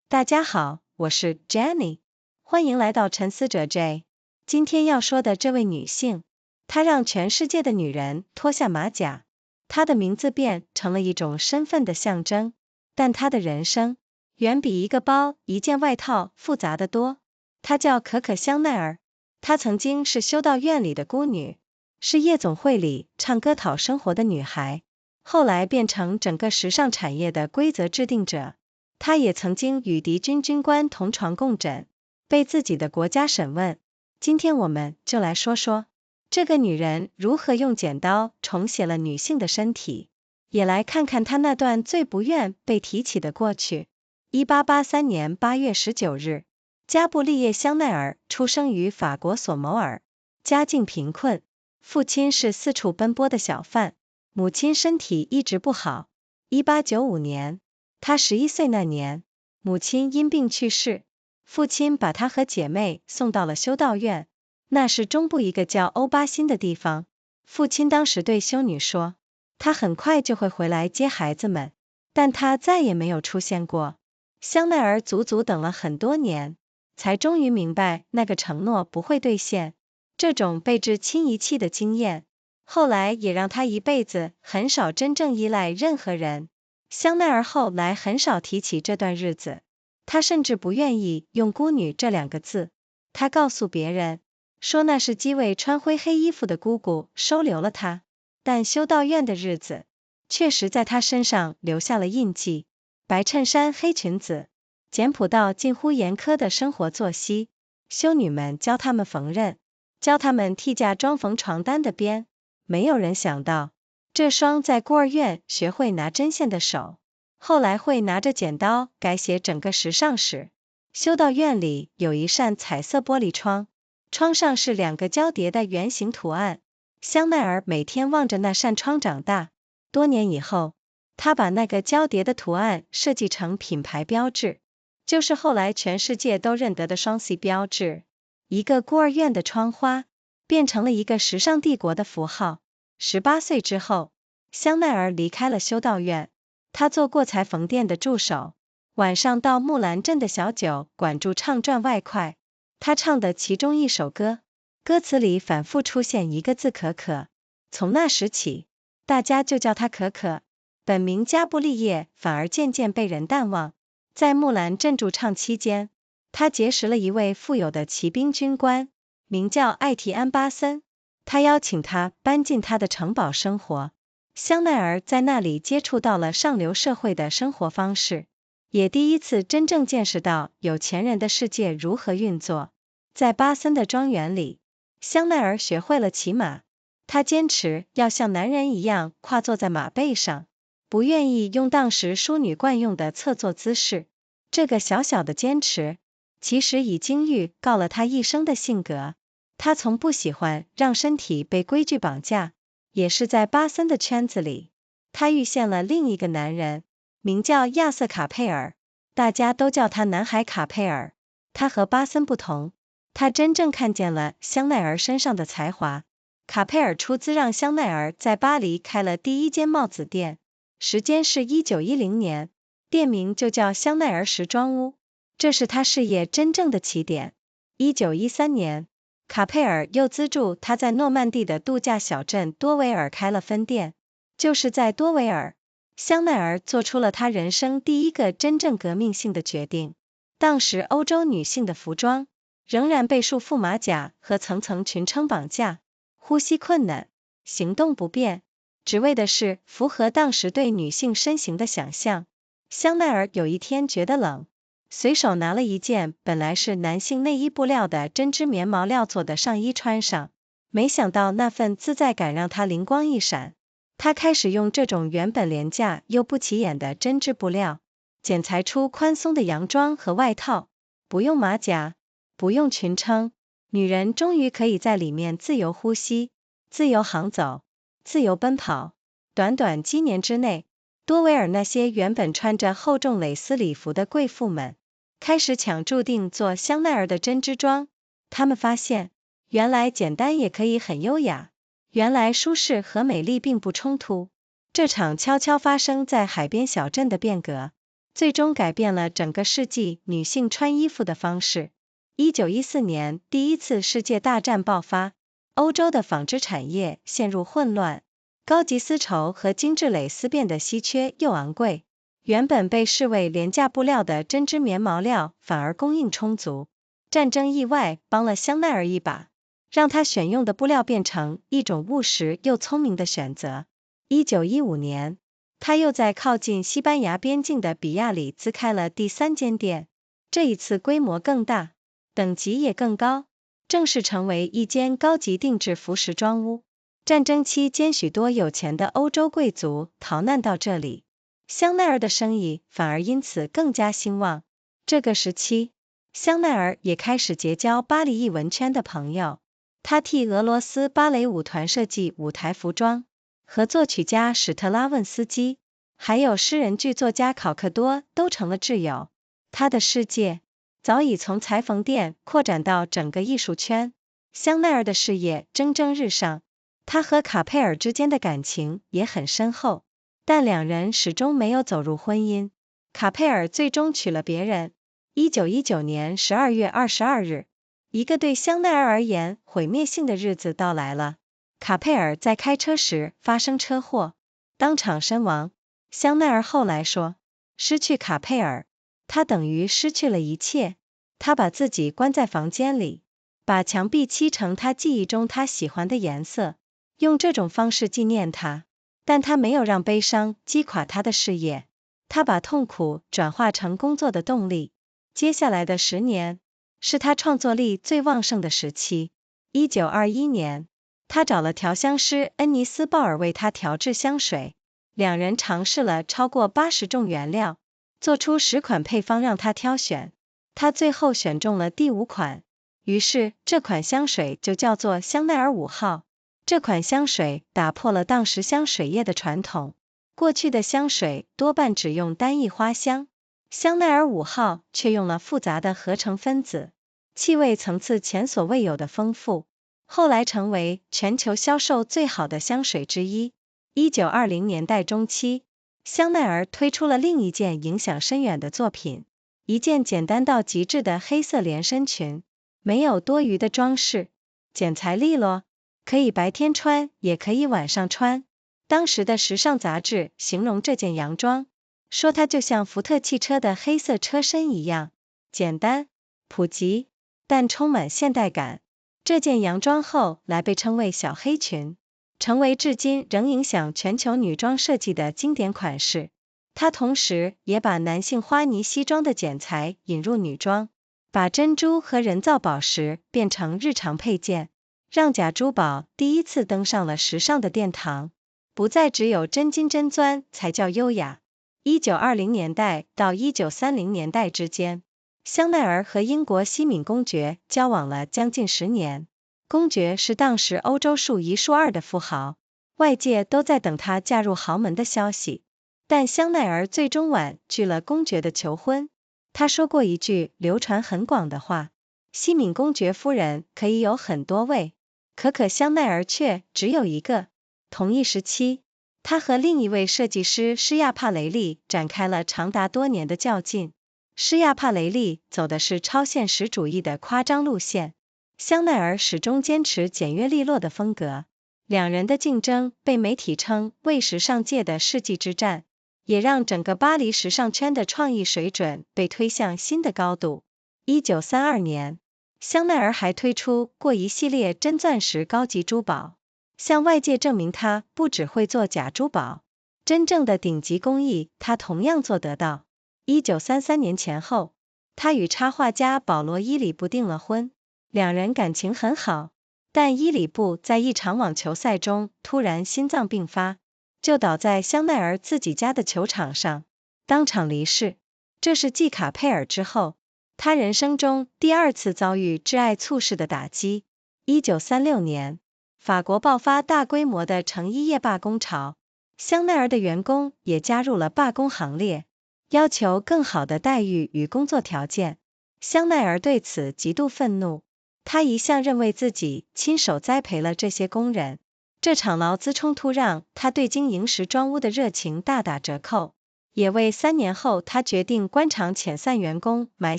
大家好，我是 Jenny， 欢迎来到沉思者 J。今天要说的这位女性，她让全世界的女人脱下马甲，她的名字变成了一种身份的象征，但她的人生远比一个包、一件外套复杂得多。她叫可可香奈儿，她曾经是修道院里的孤女，是夜总会里唱歌讨生活的女孩，后来变成整个时尚产业的规则制定者。她也曾经与敌军军官同床共枕，被自己的国家审问。今天我们就来说说这个女人如何用剪刀重写了女性的身体，也来看看她那段最不愿被提起的过去。1883年8月19日，加布利叶·香奈儿出生于法国索繆尔，家境贫困，父亲是四处奔波的小贩，母亲身体一直不好。1895年，她11岁那年，母亲因病去世，父亲把她和姐妹送到了修道院，那是中部一个叫欧巴辛的地方。父亲当时对修女说，他很快就会回来接孩子们，但他再也没有出现过。香奈儿足足等了很多年，才终于明白那个承诺不会兑现。这种被至亲遗弃的经验，后来也让他一辈子很少真正依赖任何人。香奈儿后来很少提起这段日子，她甚至不愿意用孤女这2个字。她告诉别人说那是几位穿灰黑衣服的姑姑收留了她，但修道院的日子确实在她身上留下了印记。白衬衫黑裙子，简朴到近乎严苛的生活作息，修女们教她们缝纫，教她们替嫁妆缝床单的边。没有人想到，这双在孤儿院学会拿针线的手，后来会拿着剪刀改写整个时尚史。修道院里有一扇彩色玻璃窗，窗上是2个交叠的圆形图案。香奈儿每天望着那扇窗长大，多年以后，她把那个交叠的图案设计成品牌标志，就是后来全世界都认得的双 C 标志。一个孤儿院的窗花，变成了一个时尚帝国的符号。18岁之后，香奈儿离开了修道院，她做过裁缝店的助手，晚上到木兰镇的小酒馆驻唱赚外快。她唱的其中一首歌，歌词里反复出现一个字可可，从那时起，大家就叫她可可。本名加布利叶反而渐渐被人淡忘。在木兰镇驻唱期间，她结识了一位富有的骑兵军官，名叫艾提安·巴森，他邀请他搬进他的城堡生活。香奈儿在那里接触到了上流社会的生活方式，也第一次真正见识到有钱人的世界如何运作。在巴森的庄园里，香奈儿学会了骑马，她坚持要像男人一样跨坐在马背上，不愿意用当时淑女惯用的侧坐姿势。这个小小的坚持，其实已经预告了她一生的性格。她从不喜欢让身体被规矩绑架，也是在巴森的圈子里，她遇见了另一个男人，名叫亚瑟·卡佩尔，大家都叫他男孩卡佩尔。他和巴森不同，他真正看见了香奈儿身上的才华。卡佩尔出资让香奈儿在巴黎开了第一间帽子店，时间是1910年，店名就叫香奈儿时装屋，这是他事业真正的起点。1913年，卡佩尔又资助他在诺曼底的度假小镇多维尔开了分店，就是在多维尔，香奈儿做出了他人生第一个真正革命性的决定。当时欧洲女性的服装仍然被束缚马甲和层层裙撑绑架，呼吸困难，行动不便，只为的是符合当时对女性身形的想象。香奈儿有一天觉得冷，随手拿了一件本来是男性内衣布料的针织棉毛料做的上衣穿上，没想到那份自在感让他灵光一闪。他开始用这种原本廉价又不起眼的针织布料，剪裁出宽松的洋装和外套，不用马甲，不用裙撑，女人终于可以在里面自由呼吸，自由行走，自由奔跑。短短几年之内，多维尔那些原本穿着厚重蕾丝礼服的贵妇们，开始抢注定做香奈儿的针织装。他们发现，原来简单也可以很优雅，原来舒适和美丽并不冲突。这场悄悄发生在海边小镇的变革，最终改变了整个世纪女性穿衣服的方式。1914年，第一次世界大战爆发，欧洲的纺织产业陷入混乱，高级丝绸和精致蕾丝变得稀缺又昂贵，原本被视为廉价布料的针织棉毛料反而供应充足。战争意外帮了香奈儿一把，让她选用的布料变成一种务实又聪明的选择。1915年，她又在靠近西班牙边境的比亚里兹开了第3间店，这一次规模更大，等级也更高，正式成为一间高级定制服时装屋。战争期间，许多有钱的欧洲贵族逃难到这里，香奈儿的生意反而因此更加兴旺。这个时期，香奈儿也开始结交巴黎艺文圈的朋友，他替俄罗斯芭蕾舞团设计舞台服装，和作曲家史特拉文斯基，还有诗人剧作家考克多都成了挚友。他的世界早已从裁缝店扩展到整个艺术圈，香奈儿的事业蒸蒸日上。他和卡佩尔之间的感情也很深厚，但两人始终没有走入婚姻。卡佩尔最终娶了别人。1919年12月22日，一个对香奈儿而言毁灭性的日子到来了。卡佩尔在开车时发生车祸，当场身亡。香奈儿后来说，失去卡佩尔，他等于失去了一切。他把自己关在房间里，把墙壁漆成他记忆中他喜欢的颜色，用这种方式纪念他。但他没有让悲伤击垮他的事业，他把痛苦转化成工作的动力。接下来的10年，是他创作力最旺盛的时期。1921年，他找了调香师恩尼斯·鲍尔为他调制香水，两人尝试了超过80种原料，做出10款配方让他挑选，他最后选中了第5款，于是这款香水就叫做香奈儿5号。这款香水打破了当时香水业的传统，过去的香水多半只用单一花香，香奈儿5号却用了复杂的合成分子，气味层次前所未有的丰富，后来成为全球销售最好的香水之一。1920年代中期，香奈儿推出了另一件影响深远的作品，一件简单到极致的黑色连身裙，没有多余的装饰，剪裁利落，可以白天穿也可以晚上穿。当时的时尚杂志形容这件洋装，说它就像福特汽车的黑色车身一样，简单、普及，但充满现代感。这件洋装后来被称为小黑裙，成为至今仍影响全球女装设计的经典款式。它同时也把男性花呢西装的剪裁引入女装，把珍珠和人造宝石变成日常配件，让假珠宝第一次登上了时尚的殿堂，不再只有真金真钻才叫优雅。1920年代到1930年代之间，香奈儿和英国西敏公爵交往了将近10年。公爵是当时欧洲数一数二的富豪，外界都在等他嫁入豪门的消息，但香奈儿最终婉拒了公爵的求婚。他说过一句流传很广的话，西敏公爵夫人可以有很多位，可可香奈儿却只有一个。同一时期，他和另一位设计师施亚帕雷利展开了长达多年的较劲。施亚帕雷利走的是超现实主义的夸张路线，香奈儿始终坚持简约利落的风格。两人的竞争被媒体称为时尚界的世纪之战，也让整个巴黎时尚圈的创意水准被推向新的高度。1932年，香奈儿还推出过一系列真钻石高级珠宝，向外界证明她不只会做假珠宝，真正的顶级工艺她同样做得到。1933年前后，她与插画家保罗·伊里布订了婚，两人感情很好，但伊里布在一场网球赛中突然心脏病发，就倒在香奈儿自己家的球场上，当场离世。这是继卡佩尔之后，他人生中第2次遭遇挚爱猝逝的打击。1936年，法国爆发大规模的成衣业罢工潮，香奈儿的员工也加入了罢工行列，要求更好的待遇与工作条件。香奈儿对此极度愤怒，他一向认为自己亲手栽培了这些工人，这场劳资冲突让他对经营时装屋的热情大打折扣。也为3年后她决定关厂遣散员工埋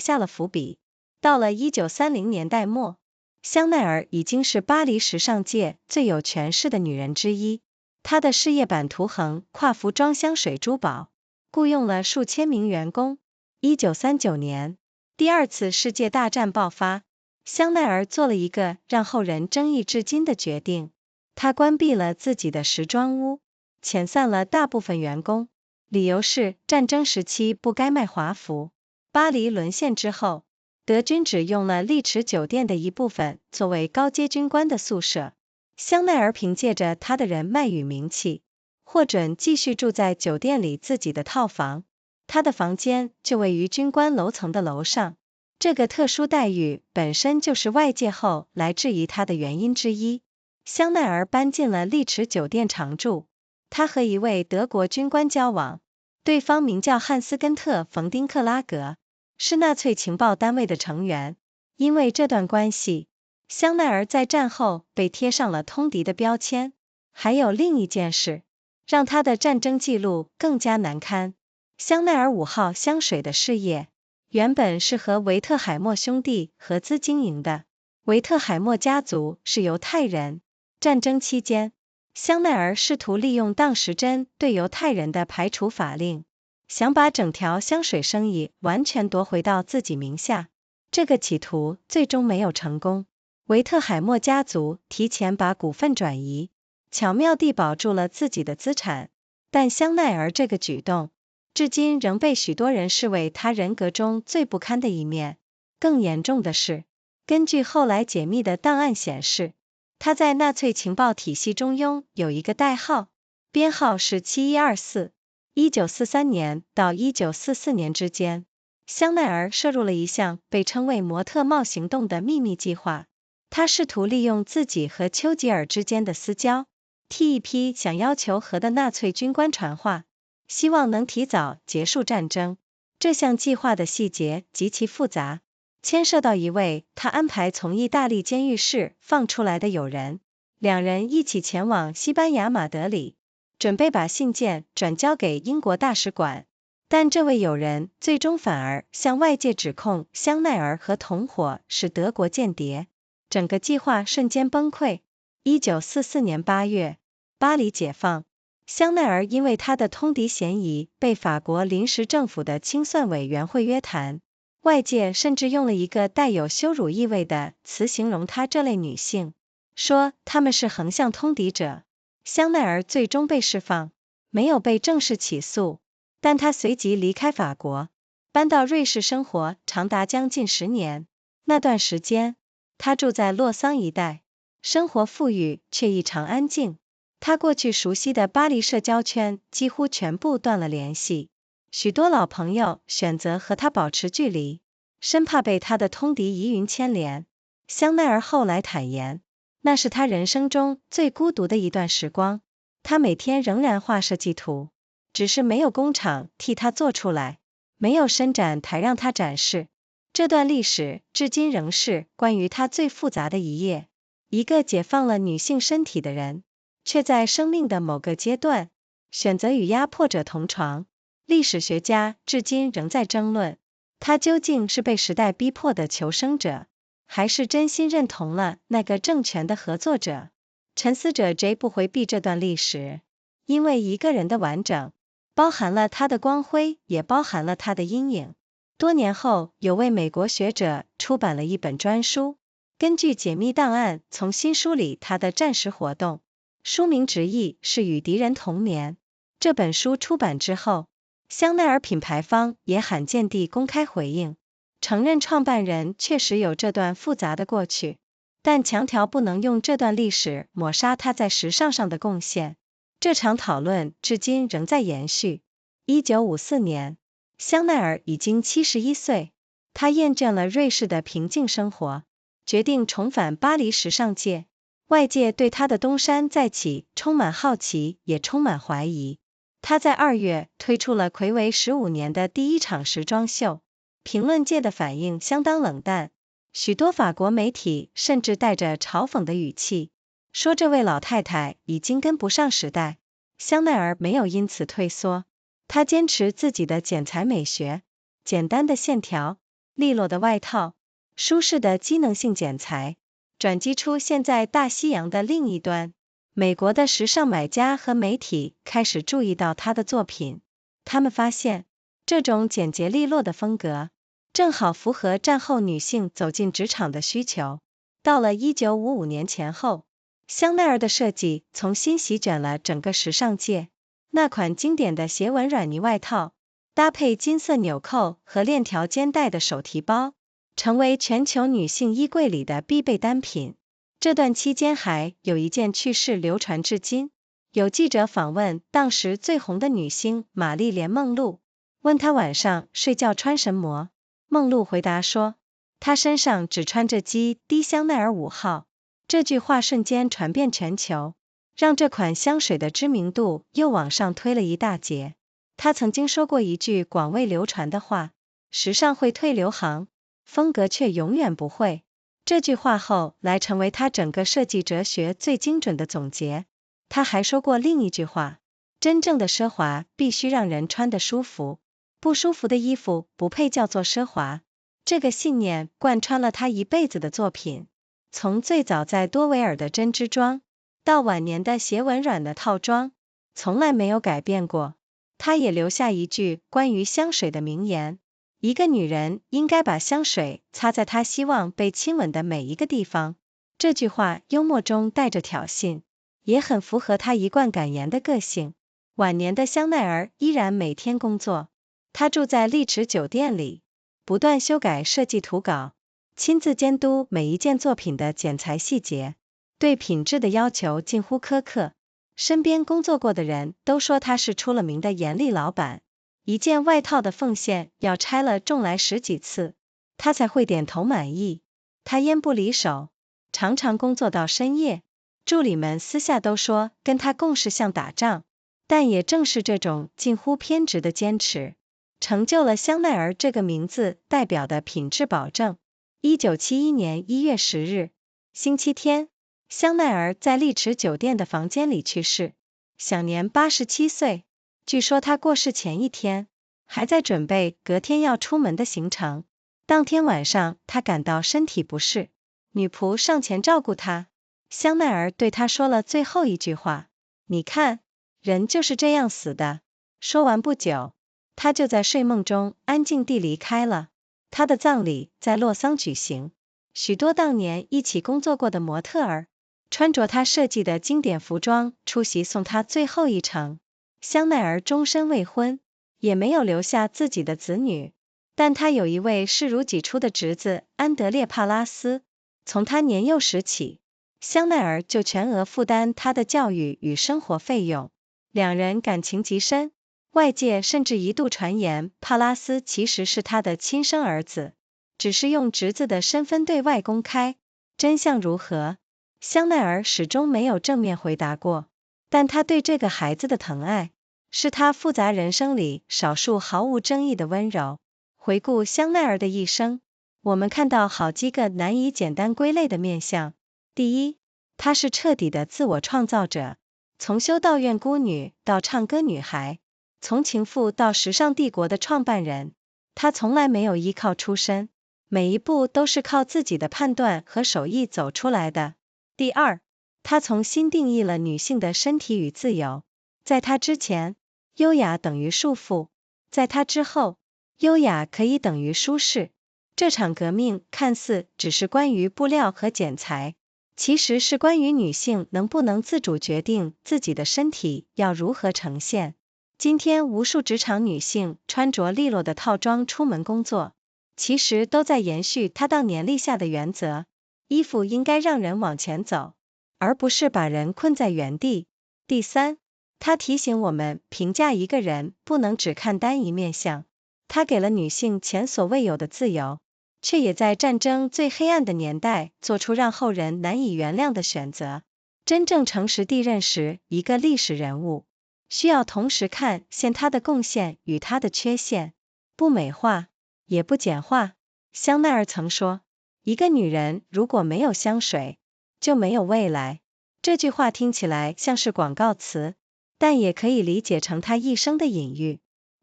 下了伏笔。到了1930年代末，香奈儿已经是巴黎时尚界最有权势的女人之一，她的事业版图横跨服装、香水、珠宝，雇佣了数千名员工。1939年，第二次世界大战爆发，香奈儿做了一个让后人争议至今的决定，她关闭了自己的时装屋，遣散了大部分员工，理由是战争时期不该卖华服。巴黎沦陷之后，德军只用了丽池酒店的一部分作为高阶军官的宿舍，香奈儿凭借着她的人脉与名气，获准继续住在酒店里自己的套房，她的房间就位于军官楼层的楼上。这个特殊待遇本身就是外界后来质疑她的原因之一。香奈儿搬进了丽池酒店常住，她和一位德国军官交往，对方名叫汉斯根特·冯丁克拉格，是纳粹情报单位的成员。因为这段关系，香奈儿在战后被贴上了通敌的标签。还有另一件事，让她的战争记录更加难堪。香奈儿5号香水的事业，原本是和维特海默兄弟合资经营的。维特海默家族是犹太人。战争期间，香奈儿试图利用当时针对犹太人的排除法令，想把整条香水生意完全夺回到自己名下。这个企图最终没有成功。维特海默家族提前把股份转移，巧妙地保住了自己的资产。但香奈儿这个举动，至今仍被许多人视为他人格中最不堪的一面。更严重的是，根据后来解密的档案显示，他在纳粹情报体系中拥有一个代号，编号是7124。1943年到1944年之间，香奈儿涉入了一项被称为模特帽行动的秘密计划。他试图利用自己和丘吉尔之间的私交，替一批想要求和的纳粹军官传话，希望能提早结束战争。这项计划的细节极其复杂，牵涉到一位他安排从意大利监狱室放出来的友人，两人一起前往西班牙马德里，准备把信件转交给英国大使馆。但这位友人最终反而向外界指控香奈儿和同伙是德国间谍，整个计划瞬间崩溃。1944年8月，巴黎解放，香奈儿因为他的通敌嫌疑被法国临时政府的清算委员会约谈，外界甚至用了一个带有羞辱意味的词形容她这类女性，说她们是横向通敌者。香奈儿最终被释放，没有被正式起诉，但她随即离开法国，搬到瑞士生活长达将近10年。那段时间，她住在洛桑一带，生活富裕却异常安静。她过去熟悉的巴黎社交圈几乎全部断了联系，许多老朋友选择和她保持距离，生怕被她的通敌疑云牵连。香奈儿后来坦言，那是她人生中最孤独的一段时光。她每天仍然画设计图，只是没有工厂替她做出来，没有伸展台让她展示。这段历史至今仍是关于她最复杂的一页。一个解放了女性身体的人，却在生命的某个阶段选择与压迫者同床。历史学家至今仍在争论，她究竟是被时代逼迫的求生者，还是真心认同了那个政权的合作者。沉思者 J 不回避这段历史，因为一个人的完整，包含了他的光辉，也包含了他的阴影。多年后，有位美国学者出版了一本专书，根据解密档案重新梳理他的战时活动，书名直译是与敌人同眠。这本书出版之后，香奈儿品牌方也罕见地公开回应，承认创办人确实有这段复杂的过去，但强调不能用这段历史抹杀他在时尚上的贡献。这场讨论至今仍在延续。1954年，香奈儿已经71岁，她厌倦了瑞士的平静生活，决定重返巴黎时尚界。外界对她的东山再起充满好奇，也充满怀疑。她在2月推出了睽违15年的第一场时装秀，评论界的反应相当冷淡，许多法国媒体甚至带着嘲讽的语气，说这位老太太已经跟不上时代。香奈儿没有因此退缩，她坚持自己的剪裁美学，简单的线条，利落的外套，舒适的机能性剪裁，转击出现在大西洋的另一端。美国的时尚买家和媒体开始注意到她的作品，他们发现，这种简洁利落的风格，正好符合战后女性走进职场的需求。到了1955年前后，香奈儿的设计重新席卷了整个时尚界。那款经典的斜纹软呢外套，搭配金色纽扣和链条肩带的手提包，成为全球女性衣柜里的必备单品。这段期间还有一件趣事流传至今。有记者访问当时最红的女星玛丽莲·梦露，问她晚上睡觉穿什么。梦露回答说，她身上只穿着低香奈儿5号。这句话瞬间传遍全球，让这款香水的知名度又往上推了一大截。她曾经说过一句广为流传的话，时尚会退流行，风格却永远不会。这句话后来成为她整个设计哲学最精准的总结。她还说过另一句话，真正的奢华必须让人穿得舒服，不舒服的衣服不配叫做奢华。这个信念贯穿了她一辈子的作品，从最早在多维尔的针织装，到晚年的斜纹软的套装，从来没有改变过。她也留下一句关于香水的名言，一个女人应该把香水擦在她希望被亲吻的每一个地方。这句话幽默中带着挑衅，也很符合她一贯敢言的个性。晚年的香奈儿依然每天工作，她住在丽池酒店里，不断修改设计图稿，亲自监督每一件作品的剪裁细节，对品质的要求近乎苛刻。身边工作过的人都说她是出了名的严厉老板，一件外套的缝线要拆了重来10几次，她才会点头满意。她烟不离手，常常工作到深夜，助理们私下都说跟她共事像打仗。但也正是这种近乎偏执的坚持，成就了香奈儿这个名字代表的品质保证。1971年1月10日，星期天，香奈儿在丽池酒店的房间里去世，享年87岁。据说她过世前一天，还在准备隔天要出门的行程。当天晚上，她感到身体不适，女仆上前照顾她。香奈儿对她说了最后一句话，你看，人就是这样死的。说完不久，她就在睡梦中安静地离开了。她的葬礼在洛桑举行，许多当年一起工作过的模特儿，穿着她设计的经典服装出席送她最后一程。香奈儿终身未婚，也没有留下自己的子女，但她有一位视如己出的侄子安德烈·帕拉斯。从他年幼时起，香奈儿就全额负担他的教育与生活费用，两人感情极深，外界甚至一度传言帕拉斯其实是他的亲生儿子，只是用侄子的身份对外公开。真相如何，香奈儿始终没有正面回答过，但他对这个孩子的疼爱，是他复杂人生里少数毫无争议的温柔。回顾香奈儿的一生，我们看到好几个难以简单归类的面向。第一，她是彻底的自我创造者，从修道院孤女到唱歌女孩，从情妇到时尚帝国的创办人，她从来没有依靠出身，每一步都是靠自己的判断和手艺走出来的。第二，她重新定义了女性的身体与自由，在她之前，优雅等于束缚，在她之后，优雅可以等于舒适。这场革命看似只是关于布料和剪裁，其实是关于女性能不能自主决定自己的身体要如何呈现。今天无数职场女性穿着利落的套装出门工作，其实都在延续她当年立下的原则，衣服应该让人往前走，而不是把人困在原地。第三，她提醒我们评价一个人不能只看单一面相，她给了女性前所未有的自由，却也在战争最黑暗的年代做出让后人难以原谅的选择。真正诚实地认识一个历史人物，需要同时看见他的贡献与他的缺陷，不美化，也不简化。香奈儿曾说，一个女人如果没有香水，就没有未来。这句话听起来像是广告词，但也可以理解成她一生的隐喻。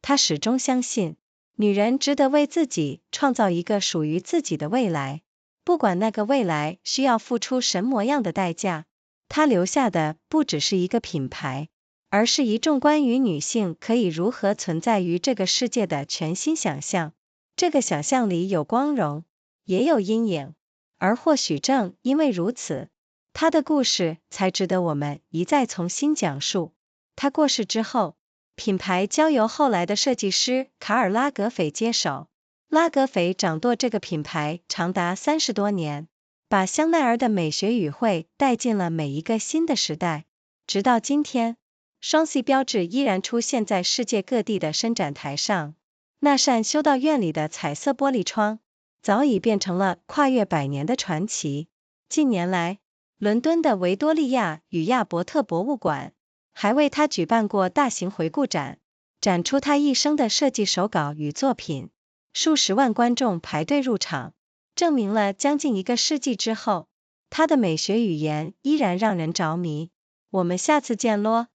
她始终相信，女人值得为自己创造一个属于自己的未来，不管那个未来需要付出什么样的代价。她留下的不只是一个品牌，而是一众关于女性可以如何存在于这个世界的全新想象。这个想象里有光荣，也有阴影，而或许正因为如此，她的故事才值得我们一再重新讲述。她过世之后，品牌交由后来的设计师卡尔拉格斐接手。拉格斐掌舵这个品牌长达30多年，把香奈儿的美学语汇带进了每一个新的时代。直到今天，双 C 标志依然出现在世界各地的伸展台上。那扇修道院里的彩色玻璃窗，早已变成了跨越100年的传奇。近年来，伦敦的维多利亚与亚伯特博物馆还为他举办过大型回顾展，展出他一生的设计手稿与作品。数十万观众排队入场，证明了将近1个世纪之后，他的美学语言依然让人着迷。我们下次见咯。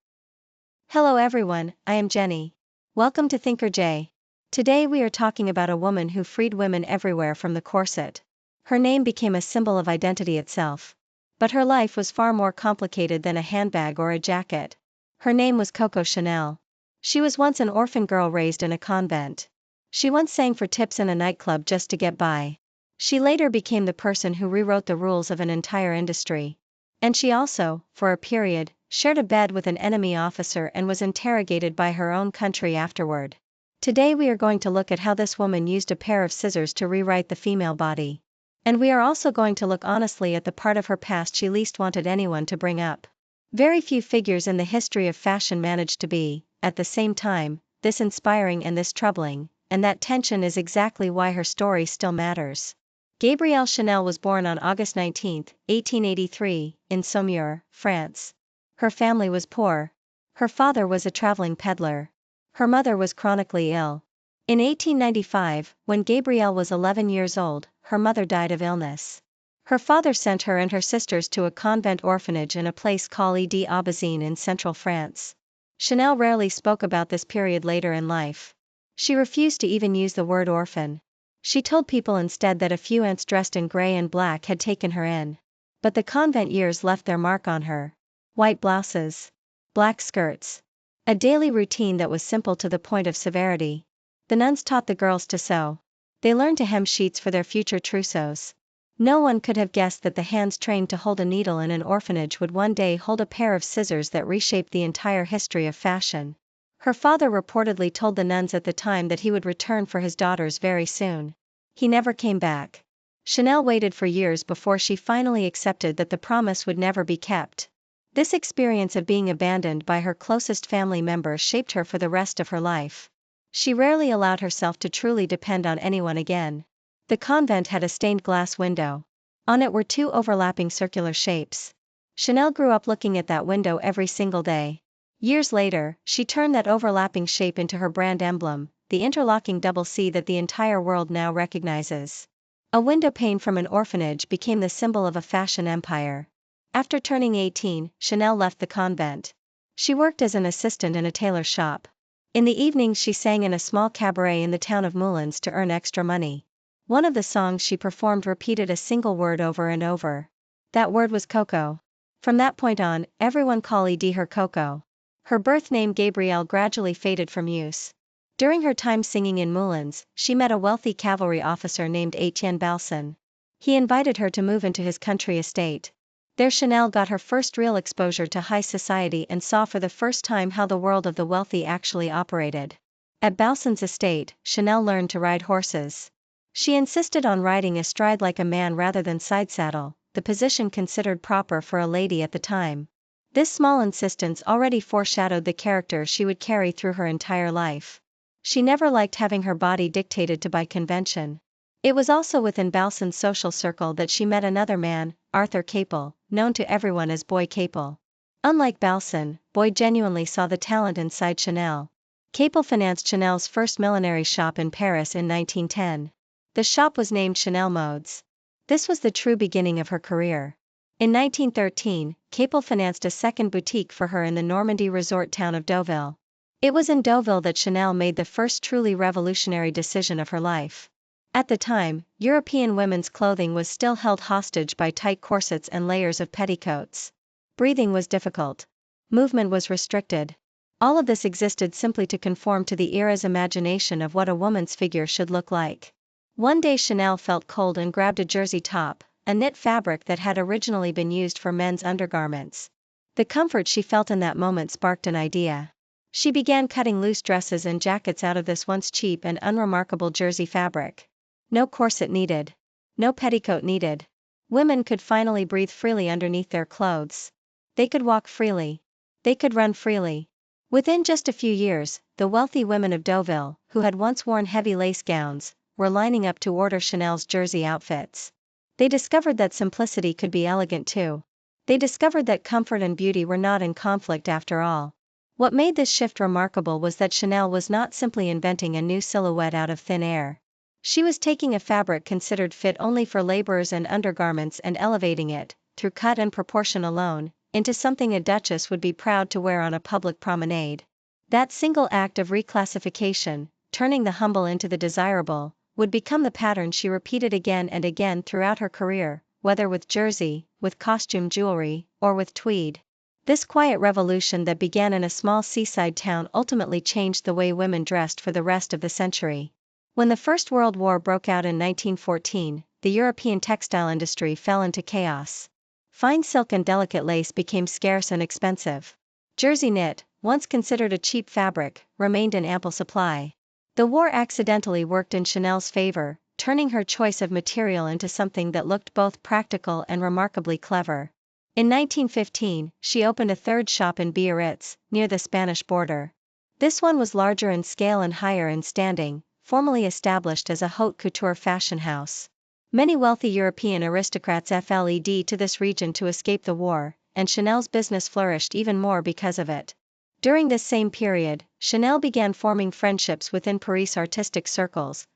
Hello everyone, I am Jenny. Welcome to Thinker J. Today we are talking about a woman who freed women everywhere from the corset. Her name became a symbol of identity itself. But her life was far more complicated than a handbag or a jacket. Her name was Coco Chanel. She was once an orphan girl raised in a convent. She once sang for tips in a nightclub just to get by. She later became the person who rewrote the rules of an entire industry. And she also, for a period, shared a bed with an enemy officer and was interrogated by her own country afterward. Today we are going to look at how this woman used a pair of scissors to rewrite the female body. And we are also going to look honestly at the part of her past she least wanted anyone to bring up. Very few figures in the history of fashion managed to be, at the same time, this inspiring and this troubling, and that tension is exactly why her story still matters. Gabrielle Chanel was born on August 19, 1883, in Saumur, France. Her family was poor. Her father was a traveling peddler. Her mother was chronically ill. In 1895, when Gabrielle was 11 years old, her mother died of illness. Her father sent her and her sisters to a convent orphanage in a place called d'Aubazine in central France. Chanel rarely spoke about this period later in life. She refused to even use the word orphan. She told people instead that a few aunts dressed in gray and black had taken her in. But the convent years left their mark on her. White blouses, black skirts, a daily routine that was simple to the point of severity. The nuns taught the girls to sew. They learned to hem sheets for their future trousseaux. No one could have guessed that the hands trained to hold a needle in an orphanage would one day hold a pair of scissors that reshaped the entire history of fashion. Her father reportedly told the nuns at the time that he would return for his daughters very soon. He never came back. Chanel waited for years before she finally accepted that the promise would never be kept. This experience of being abandoned by her closest family members shaped her for the rest of her life. She rarely allowed herself to truly depend on anyone again. The convent had a stained glass window. On it were 2 overlapping circular shapes. Chanel grew up looking at that window every single day. Years later, she turned that overlapping shape into her brand emblem, the interlocking double C that the entire world now recognizes. A window pane from an orphanage became the symbol of a fashion empire. After turning 18, Chanel left the convent. She worked as an assistant in a tailor shop. In the evenings she sang in a small cabaret in the town of Moulins to earn extra money. One of the songs she performed repeated a single word over and over. That word was Coco. From that point on, everyone called her Coco. Her birth name Gabrielle gradually faded from use. During her time singing in Moulins, she met a wealthy cavalry officer named Etienne Balsan. He invited her to move into his country estate. There Chanel got her first real exposure to high society and saw for the first time how the world of the wealthy actually operated. At Balsan's estate, Chanel learned to ride horses. She insisted on riding astride like a man rather than side saddle, the position considered proper for a lady at the time. This small insistence already foreshadowed the character she would carry through her entire life. She never liked having her body dictated to by convention. It was also within Balsan's social circle that she met another man, Arthur Capel, known to everyone as Boy Capel. Unlike Balsan, Boy genuinely saw the talent inside Chanel. Capel financed Chanel's first millinery shop in Paris in 1910. The shop was named Chanel Modes. This was the true beginning of her career. In 1913, Capel financed a second boutique for her in the Normandy resort town of Deauville. It was in Deauville that Chanel made the first truly revolutionary decision of her life. At the time, European women's clothing was still held hostage by tight corsets and layers of petticoats. Breathing was difficult. Movement was restricted. All of this existed simply to conform to the era's imagination of what a woman's figure should look like. One day Chanel felt cold and grabbed a jersey top, a knit fabric that had originally been used for men's undergarments. The comfort she felt in that moment sparked an idea. She began cutting loose dresses and jackets out of this once cheap and unremarkable jersey fabric. No corset needed. No petticoat needed. Women could finally breathe freely underneath their clothes. They could walk freely. They could run freely. Within just a few years, the wealthy women of Deauville, who had once worn heavy lace gowns, were lining up to order Chanel's jersey outfits. They discovered that simplicity could be elegant too. They discovered that comfort and beauty were not in conflict after all. What made this shift remarkable was that Chanel was not simply inventing a new silhouette out of thin air. She was taking a fabric considered fit only for laborers and undergarments and elevating it, through cut and proportion alone, into something a duchess would be proud to wear on a public promenade. That single act of reclassification, turning the humble into the desirable, would become the pattern she repeated again and again throughout her career, whether with jersey, with costume jewelry, or with tweed. This quiet revolution that began in a small seaside town ultimately changed the way women dressed for the rest of the century. When the First World War broke out in 1914, the European textile industry fell into chaos. Fine silk and delicate lace became scarce and expensive. Jersey knit, once considered a cheap fabric, remained in ample supply. The war accidentally worked in Chanel's favor, turning her choice of material into something that looked both practical and remarkably clever. In 1915, she opened a third shop in Biarritz, near the Spanish border. This one was larger in scale and higher in standing, formally established as a haute couture fashion house. Many wealthy European aristocrats fled to this region to escape the war, and Chanel's business flourished even more because of it. During this same period, Chanel began forming friendships within Paris artistic circles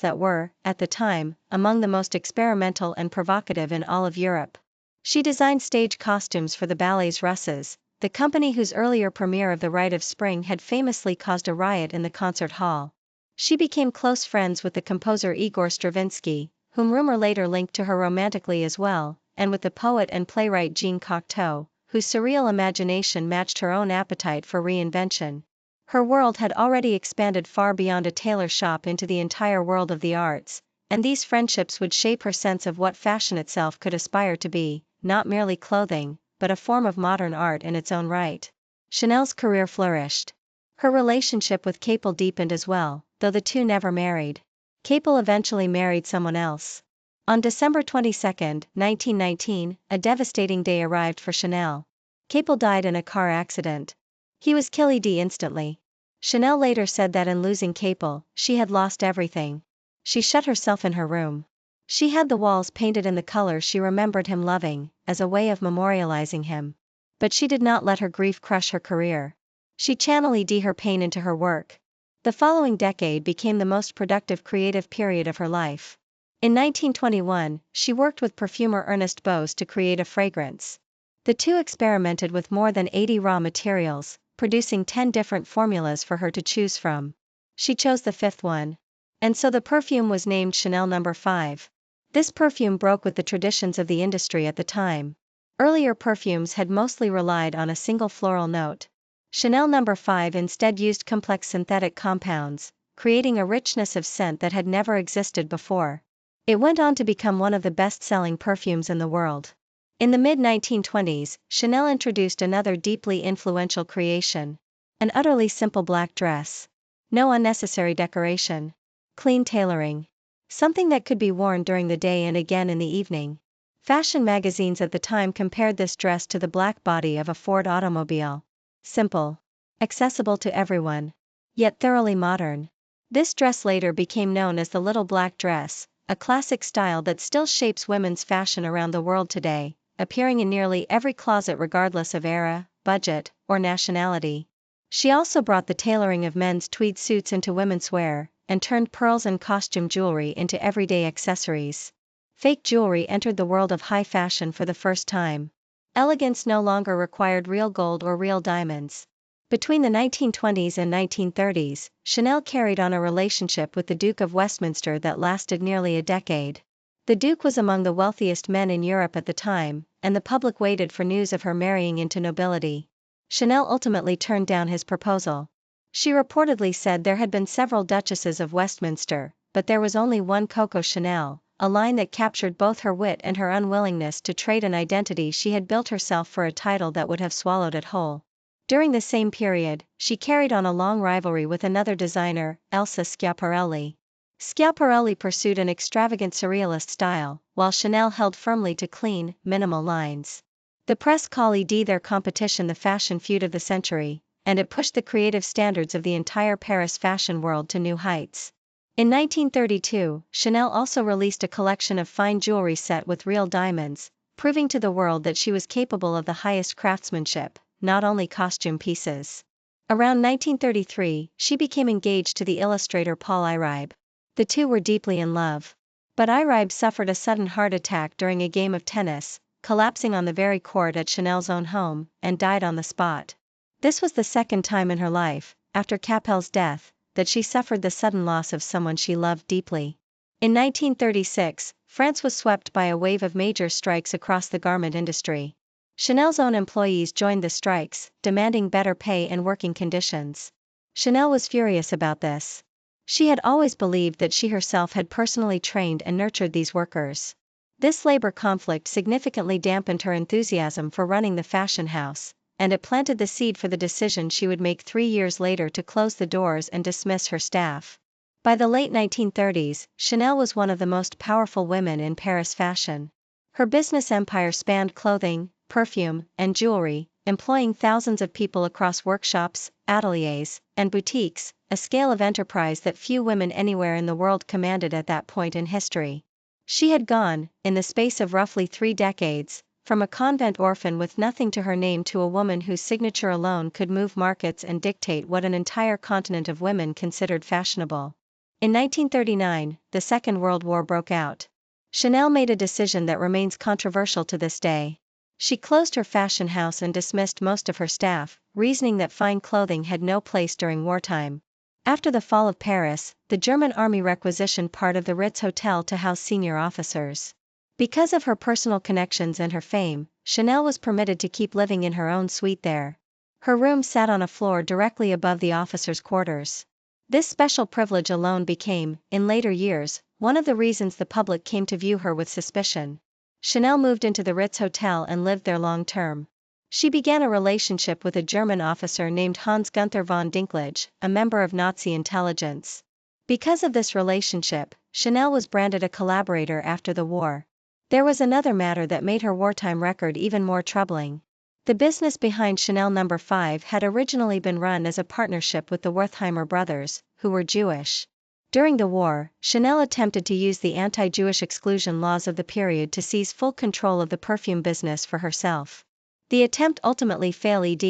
that were, at the time, among the most experimental and provocative in all of Europe. She designed stage costumes for the ballets Russes, the company whose earlier premiere of The Rite of Spring had famously caused a riot in the concert hall. She became close friends with the composer Igor Stravinsky, whom rumor later linked to her romantically as well, and with the poet and playwright Jean Cocteau, whose surreal imagination matched her own appetite for reinvention. Her world had already expanded far beyond a tailor shop into the entire world of the arts, and these friendships would shape her sense of what fashion itself could aspire to be, not merely clothing, but a form of modern art in its own right. Chanel's career flourished. Her relationship with Capel deepened as well, though the two never married. Capel eventually married someone else. On December 22, 1919, a devastating day arrived for Chanel. Capel died in a car accident. He was killed instantly. Chanel later said that in losing Capel, she had lost everything. She shut herself in her room. She had the walls painted in the color she remembered him loving, as a way of memorializing him. But she did not let her grief crush her career. She channeled her pain into her work. The following decade became the most productive creative period of her life. In 1921, she worked with perfumer Ernest Bose to create a fragrance. The two experimented with more than 80 raw materials, producing 10 different formulas for her to choose from. She chose the fifth one. And so the perfume was named Chanel No. 5. This perfume broke with the traditions of the industry at the time. Earlier perfumes had mostly relied on a single floral note. Chanel No. 5 instead used complex synthetic compounds, creating a richness of scent that had never existed before. It went on to become one of the best-selling perfumes in the world. In the mid-1920s, Chanel introduced another deeply influential creation. An utterly simple black dress. No unnecessary decoration. Clean tailoring. Something that could be worn during the day and again in the evening. Fashion magazines at the time compared this dress to the black body of a Ford automobile. Simple. Accessible to everyone. Yet thoroughly modern. This dress later became known as the Little Black Dress, a classic style that still shapes women's fashion around the world today, appearing in nearly every closet regardless of era, budget, or nationality. She also brought the tailoring of men's tweed suits into women's wear, and turned pearls and costume jewelry into everyday accessories. Fake jewelry entered the world of high fashion for the first time. Elegance no longer required real gold or real diamonds. Between the 1920s and 1930s, Chanel carried on a relationship with the Duke of Westminster that lasted nearly a decade. The Duke was among the wealthiest men in Europe at the time, and the public waited for news of her marrying into nobility. Chanel ultimately turned down his proposal. She reportedly said there had been several Duchesses of Westminster, but there was only one Coco Chanel, a line that captured both her wit and her unwillingness to trade an identity she had built herself for a title that would have swallowed it whole. During the same period, she carried on a long rivalry with another designer, Elsa Schiaparelli. Schiaparelli pursued an extravagant surrealist style, while Chanel held firmly to clean, minimal lines. The press called their competition the fashion feud of the century, and it pushed the creative standards of the entire Paris fashion world to new heights. In 1932, Chanel also released a collection of fine jewelry set with real diamonds, proving to the world that she was capable of the highest craftsmanship, not only costume pieces. Around 1933, she became engaged to the illustrator Paul Iribe. The two were deeply in love. But Iribe suffered a sudden heart attack during a game of tennis, collapsing on the very court at Chanel's own home, and died on the spot. This was the second time in her life, after Capel's death, that she suffered the sudden loss of someone she loved deeply. In 1936, France was swept by a wave of major strikes across the garment industry. Chanel's own employees joined the strikes, demanding better pay and working conditions. Chanel was furious about this. She had always believed that she herself had personally trained and nurtured these workers. This labor conflict significantly dampened her enthusiasm for running the fashion house, and it planted the seed for the decision she would make 3 years later to close the doors and dismiss her staff. By the late 1930s, Chanel was one of the most powerful women in Paris fashion. Her business empire spanned clothing, perfume, and jewelry, employing thousands of people across workshops, ateliers, and boutiques, a scale of enterprise that few women anywhere in the world commanded at that point in history. She had gone, in the space of roughly 3 decades, from a convent orphan with nothing to her name to a woman whose signature alone could move markets and dictate what an entire continent of women considered fashionable. In 1939, the Second World War broke out. Chanel made a decision that remains controversial to this day. She closed her fashion house and dismissed most of her staff, reasoning that fine clothing had no place during wartime. After the fall of Paris, the German army requisitioned part of the Ritz Hotel to house senior officers. Because of her personal connections and her fame, Chanel was permitted to keep living in her own suite there. Her room sat on a floor directly above the officers' quarters. This special privilege alone became, in later years, one of the reasons the public came to view her with suspicion. Chanel moved into the Ritz Hotel and lived there long term. She began a relationship with a German officer named Hans Gunther von Dinklage, a member of Nazi intelligence. Because of this relationship, Chanel was branded a collaborator after the war. There was another matter that made her wartime record even more troubling. The business behind Chanel No. 5 had originally been run as a partnership with the Wertheimer brothers, who were Jewish. During the war, Chanel attempted to use the anti-Jewish exclusion laws of the period to seize full control of the perfume business for herself. The attempt ultimately failed,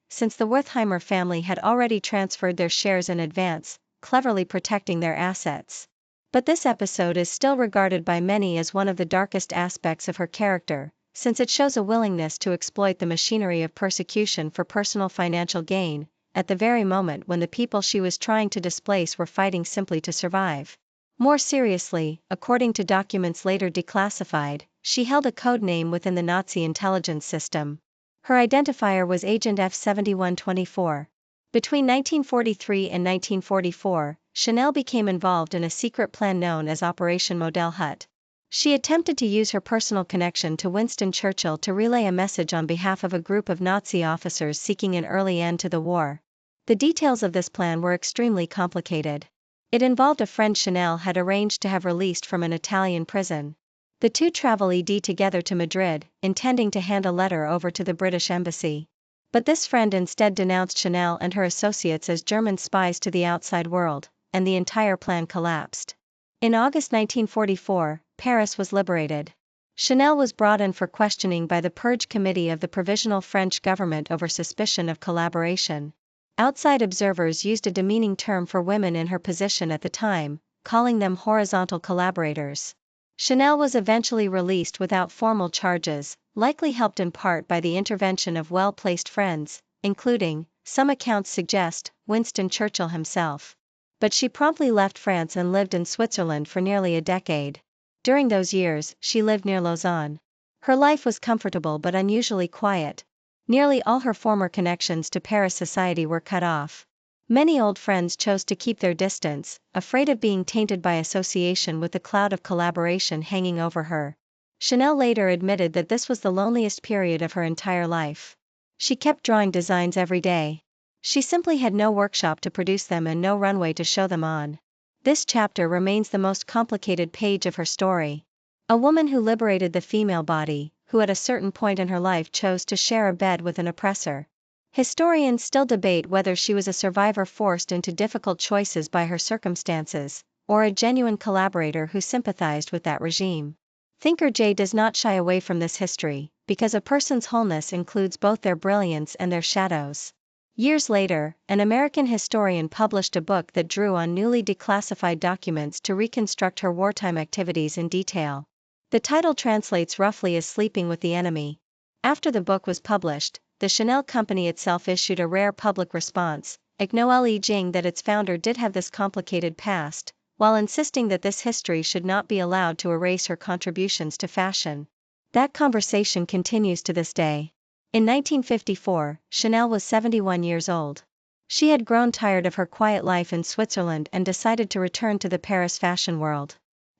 since the Wertheimer family had already transferred their shares in advance, cleverly protecting their assets. But this episode is still regarded by many as one of the darkest aspects of her character, since it shows a willingness to exploit the machinery of persecution for personal financial gain, at the very moment when the people she was trying to displace were fighting simply to survive. More seriously, according to documents later declassified, she held a code name within the Nazi intelligence system. Her identifier was Agent F7124. Between 1943 and 1944, Chanel became involved in a secret plan known as Operation Model Hut. She attempted to use her personal connection to Winston Churchill to relay a message on behalf of a group of Nazi officers seeking an early end to the war. The details of this plan were extremely complicated. It involved a friend Chanel had arranged to have released from an Italian prison. The two traveled together to Madrid, intending to hand a letter over to the British embassy. But this friend instead denounced Chanel and her associates as German spies to the outside world, and the entire plan collapsed. In August 1944, Paris was liberated. Chanel was brought in for questioning by the Purge Committee of the Provisional French government over suspicion of collaboration. Outside observers used a demeaning term for women in her position at the time, calling them horizontal collaborators. Chanel was eventually released without formal charges, likely helped in part by the intervention of well-placed friends, including some accounts suggest Winston Churchill himself. But she promptly left France and lived in Switzerland for nearly a decade. During those years, she lived near Lausanne. Her life was comfortable but unusually quiet. Nearly all her former connections to Paris society were cut off. Many old friends chose to keep their distance, afraid of being tainted by association with the cloud of collaboration hanging over her. Chanel later admitted that this was the loneliest period of her entire life. She kept drawing designs every day. She simply had no workshop to produce them and no runway to show them on. This chapter remains the most complicated page of her story. A woman who liberated the female body, who at a certain point in her life chose to share a bed with an oppressor. Historians still debate whether she was a survivor forced into difficult choices by her circumstances, or a genuine collaborator who sympathized with that regime. Thinker J does not shy away from this history, because a person's wholeness includes both their brilliance and their shadows. Years later, an American historian published a book that drew on newly declassified documents to reconstruct her wartime activities in detail. The title translates roughly as Sleeping with the Enemy. After the book was published, the Chanel company itself issued a rare public response, acknowledging that its founder did have this complicated past, while insisting that this history should not be allowed to erase her contributions to fashion. That conversation continues to this day. In 1954, Chanel was 71 years old. She had grown tired of her quiet life in Switzerland and decided to return to the Paris fashion world.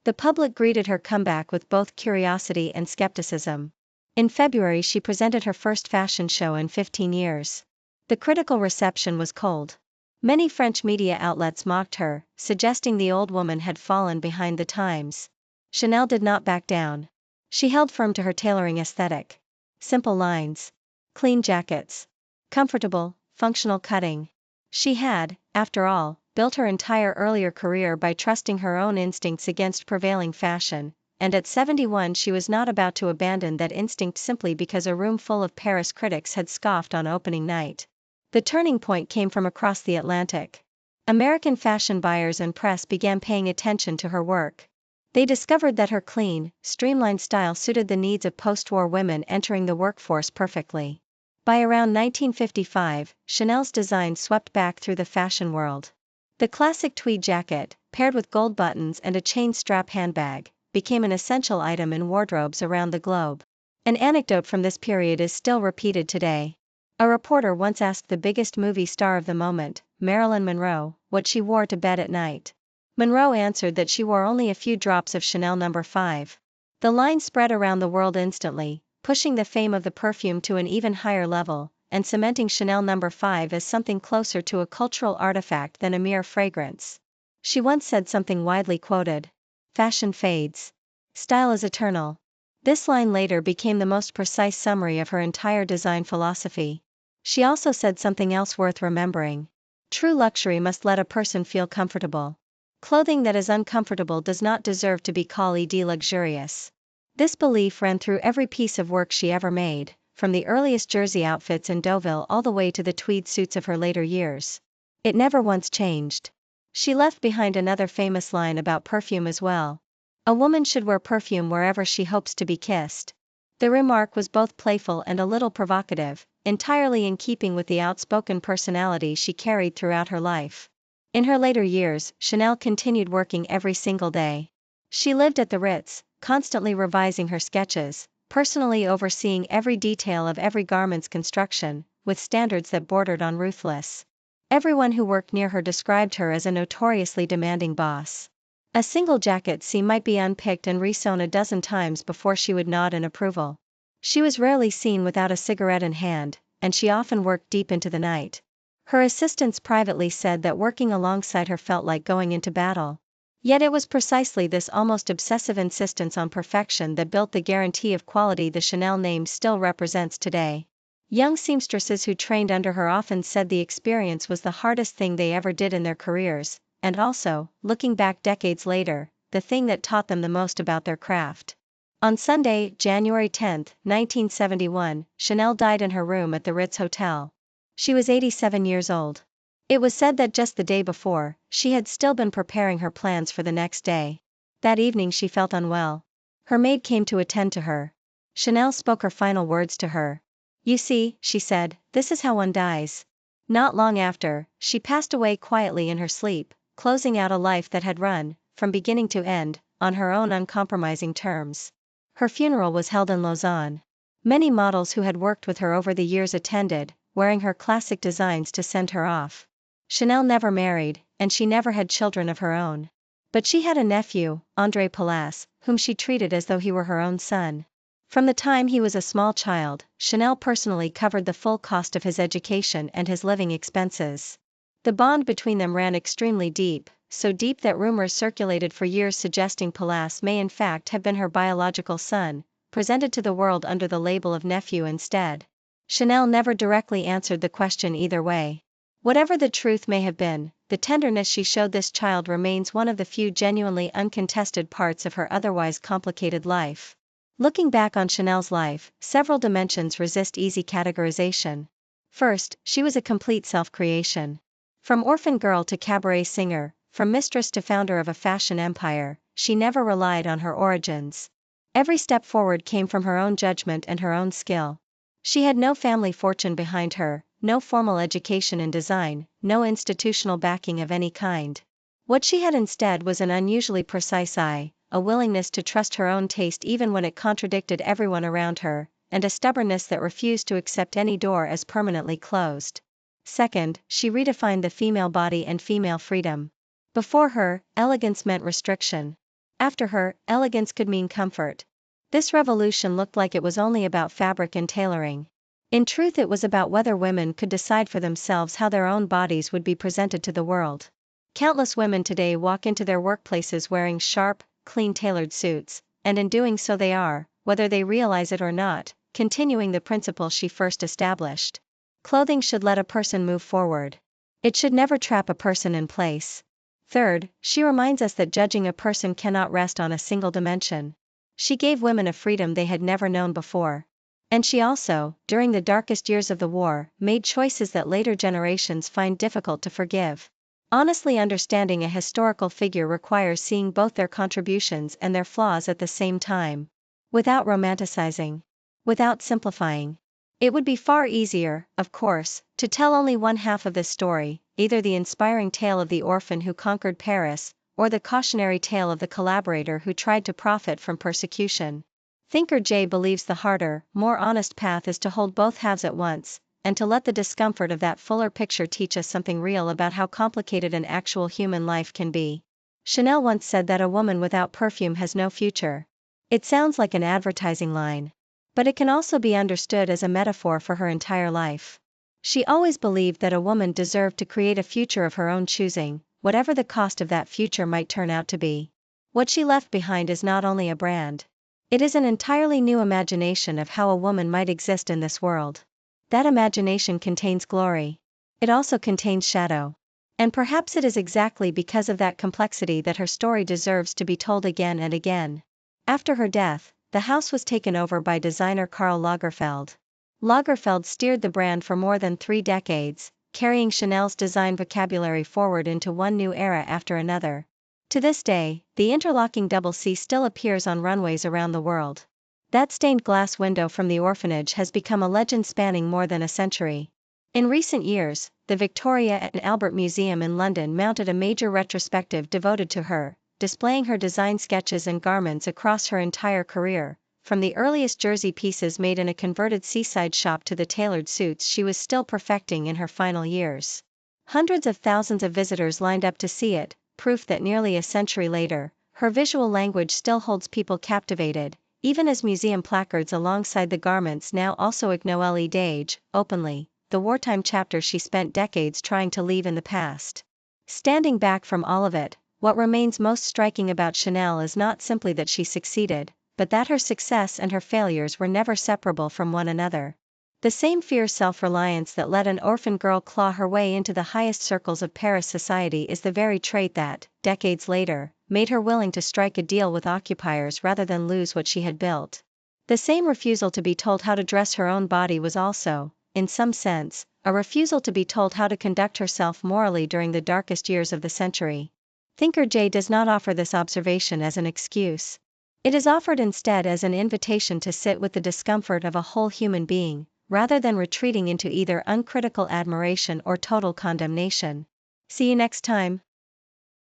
The public greeted her comeback with both curiosity and skepticism. In February she presented her first fashion show in 15 years. The critical reception was cold. Many French media outlets mocked her, suggesting the old woman had fallen behind the times. Chanel did not back down. She held firm to her tailoring aesthetic. Simple lines. Clean jackets. Comfortable, functional cutting. She had, after all, built her entire earlier career by trusting her own instincts against prevailing fashion, and at 71 she was not about to abandon that instinct simply because a room full of Paris critics had scoffed on opening night. The turning point came from across the Atlantic. American fashion buyers and press began paying attention to her work. They discovered that her clean, streamlined style suited the needs of post-war women entering the workforce perfectly. By around 1955, Chanel's design swept back through the fashion world. The classic tweed jacket, paired with gold buttons and a chain strap handbag, became an essential item in wardrobes around the globe. An anecdote from this period is still repeated today. A reporter once asked the biggest movie star of the moment, Marilyn Monroe, what she wore to bed at night. Monroe answered that she wore only a few drops of Chanel No. 5. The line spread around the world instantly, pushing the fame of the perfume to an even higher level, and cementing Chanel No. 5 as something closer to a cultural artifact than a mere fragrance. She once said something widely quoted. Fashion fades. Style is eternal. This line later became the most precise summary of her entire design philosophy. She also said something else worth remembering. True luxury must let a person feel comfortable. Clothing that is uncomfortable does not deserve to be called luxurious. This belief ran through every piece of work she ever made, from the earliest jersey outfits in Deauville all the way to the tweed suits of her later years. It never once changed. She left behind another famous line about perfume as well. A woman should wear perfume wherever she hopes to be kissed. The remark was both playful and a little provocative, entirely in keeping with the outspoken personality she carried throughout her life. In her later years, Chanel continued working every single day. She lived at the Ritz, constantly revising her sketches, personally overseeing every detail of every garment's construction, with standards that bordered on ruthless. Everyone who worked near her described her as a notoriously demanding boss. A single jacket seam might be unpicked and resewn a dozen times before she would nod in approval. She was rarely seen without a cigarette in hand, and she often worked deep into the night. Her assistants privately said that working alongside her felt like going into battle. Yet it was precisely this almost obsessive insistence on perfection that built the guarantee of quality the Chanel name still represents today. Young seamstresses who trained under her often said the experience was the hardest thing they ever did in their careers, and also, looking back decades later, the thing that taught them the most about their craft. On Sunday, January 10, 1971, Chanel died in her room at the Ritz Hotel. She was 87 years old. It was said that just the day before, she had still been preparing her plans for the next day. That evening she felt unwell. Her maid came to attend to her. Chanel spoke her final words to her. "You see," she said, "this is how one dies. Not long after, she passed away quietly in her sleep, closing out a life that had run, from beginning to end, on her own uncompromising terms. Her funeral was held in Lausanne. Many models who had worked with her over the years attended, wearing her classic designs to send her off. Chanel never married, and she never had children of her own. But she had a nephew, André Palas, whom she treated as though he were her own son. From the time he was a small child, Chanel personally covered the full cost of his education and his living expenses. The bond between them ran extremely deep, so deep that rumors circulated for years suggesting Palas may in fact have been her biological son, presented to the world under the label of nephew instead. Chanel never directly answered the question either way. Whatever the truth may have been, the tenderness she showed this child remains one of the few genuinely uncontested parts of her otherwise complicated life. Looking back on Chanel's life, several dimensions resist easy categorization. First, she was a complete self-creation. From orphan girl to cabaret singer, from mistress to founder of a fashion empire, she never relied on her origins. Every step forward came from her own judgment and her own skill. She had no family fortune behind her, no formal education in design, no institutional backing of any kind. What she had instead was an unusually precise eye, a willingness to trust her own taste even when it contradicted everyone around her, and a stubbornness that refused to accept any door as permanently closed. Second, she redefined the female body and female freedom. Before her, elegance meant restriction. After her, elegance could mean comfort. This revolution looked like it was only about fabric and tailoring. In truth, it was about whether women could decide for themselves how their own bodies would be presented to the world. Countless women today walk into their workplaces wearing sharp, clean tailored suits, and in doing so they are, whether they realize it or not, continuing the principle she first established. Clothing should let a person move forward. It should never trap a person in place. Third, she reminds us that judging a person cannot rest on a single dimension. She gave women a freedom they had never known before. And she also, during the darkest years of the war, made choices that later generations find difficult to forgive. Honestly understanding a historical figure requires seeing both their contributions and their flaws at the same time. Without romanticizing. Without simplifying. It would be far easier, of course, to tell only one half of this story, either the inspiring tale of the orphan who conquered Paris, or the cautionary tale of the collaborator who tried to profit from persecution. Thinker J believes the harder, more honest path is to hold both halves at once, and to let the discomfort of that fuller picture teach us something real about how complicated an actual human life can be. Chanel once said that a woman without perfume has no future. It sounds like an advertising line. But it can also be understood as a metaphor for her entire life. She always believed that a woman deserved to create a future of her own choosing, whatever the cost of that future might turn out to be. What she left behind is not only a brand. It is an entirely new imagination of how a woman might exist in this world. That imagination contains glory. It also contains shadow. And perhaps it is exactly because of that complexity that her story deserves to be told again and again. After her death, the house was taken over by designer Karl Lagerfeld. Lagerfeld steered the brand for more than 3 decades, carrying Chanel's design vocabulary forward into one new era after another. To this day, the interlocking double C still appears on runways around the world. That stained glass window from the orphanage has become a legend spanning more than a century. In recent years, the Victoria and Albert Museum in London mounted a major retrospective devoted to her, displaying her design sketches and garments across her entire career, from the earliest jersey pieces made in a converted seaside shop to the tailored suits she was still perfecting in her final years. Hundreds of thousands of visitors lined up to see it, proof that nearly a century later, her visual language still holds people captivated, even as museum placards alongside the garments now also acknowledge age, openly, the wartime chapter she spent decades trying to leave in the past. Standing back from all of it, what remains most striking about Chanel is not simply that she succeeded, but that her success and her failures were never separable from one another. The same fierce self-reliance that let an orphan girl claw her way into the highest circles of Paris society is the very trait that, decades later, made her willing to strike a deal with occupiers rather than lose what she had built. The same refusal to be told how to dress her own body was also, in some sense, a refusal to be told how to conduct herself morally during the darkest years of the century. Thinker J does not offer this observation as an excuse. It is offered instead as an invitation to sit with the discomfort of a whole human being, rather than retreating into either uncritical admiration or total condemnation. See you next time.